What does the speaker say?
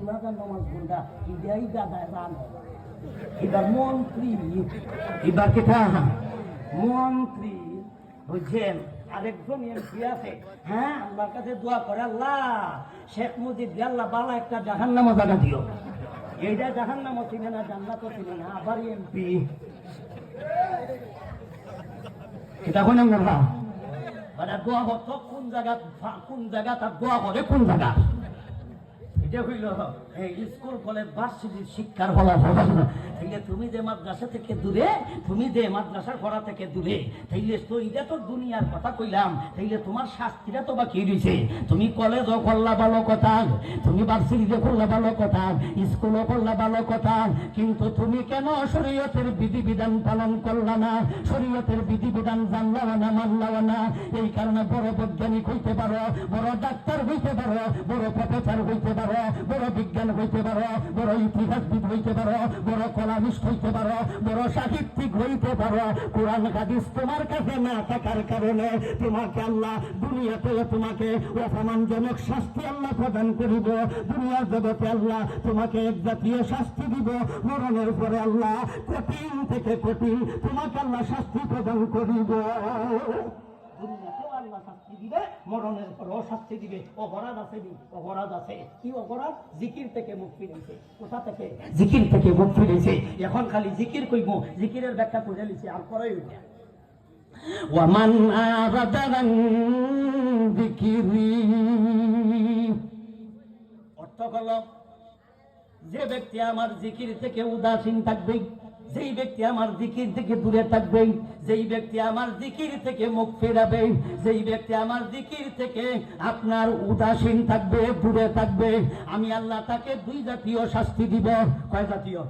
দুনাজার নামাজ গুন্ডা ইদাই গাদায় রান এবার মন্ত্রী এবার কেটা মন্ত্রী বুঝছেন আরেকজন এমপি আছে হ্যাঁ আল্লাহর কাছে দোয়া করে আল্লাহ শেখ মুজিব আল্লাহ বালা একটা জাহান্নামা জায়গা দিও এইটা জাহান্নামও চিনে না জান্নাতও চিনে না আবার এমপি এটা কোন কথা মানে দোয়া হতো কোন জায়গা তার দোয়া করে কোন জায়গা এটা হইল এই স্কুল কলেজ ভার্সিটির শিক্ষার ফলাফল তাইলে তুমি যে মাদ্রাসা থেকে দূরে তুমি যে মাদ্রাসার পড়া থেকে দূরে তাইলে তো এটা তো দুনিয়ার কথা কইলাম তাইলে তোমার শাস্তিটা তো বা কি রয়েছে তুমি কলেজও করলা ভালো কথা তুমি ভার্সিটিতে করলা ভালো কথা স্কুলও করলা ভালো কথা কিন্তু তুমি কেন শরীয়তের বিধিবিধান পালন করলা না শরীয়তের বিধিবিধান জানলাম না মানলাম না এই কারণে বড় বৈজ্ঞানিক হইতে পারো বড় ডাক্তার হইতে পারো বড় প্রফেসর হইতে পারো বড় বিজ্ঞান হইতে পারো বড় ইতিহাসবিদ হইতে পারো বড় কলামিস্ট হইতে পারো বড় সাহিত্যিক হইতে পারো কোরআন হাদিস তোমার কাছে না থাকার কারণে তোমাকে আল্লাহ দুনিয়াতে তোমাকে অপমানজনক শাস্তি আল্লাহ প্রদান করিব দুনিয়ার জগতে আল্লাহ তোমাকে এক জাতীয় শাস্তি দিব মরণের পরে আল্লাহ কঠিন থেকে কঠিন তোমাকে আল্লাহ শাস্তি প্রদান করিব দুনিয়াতেও আল্লাহ শাস্তি দিবে মরণের পরেও শাস্তি দিবে অপরাধ আছে অপরাধ আছে কি অপরাধ জিকির থেকে মুখ ফিরেছে কোথা থেকে জিকির থেকে মুখ ফিরেছে এখন খালি জিকির কইব জিকিরের ব্যাখ্যা করে লিছে আর পরেই উঠে ওয়ামান আরাদান যিকিরি অর্থ হলো যে ব্যক্তি আমার জিকির থেকে উদাসীন থাকবে যেই ব্যক্তি আমার জিকির থেকে দূরে থাকবে যেই ব্যক্তি আমার জিকির থেকে মুখ ফেরাবে যেই ব্যক্তি আমার জিকির থেকে আপনার উদাসীন থাকবে দূরে থাকবে আমি আল্লাহ তাকে দুই জাতীয় শাস্তি দিব কয় জাতীয়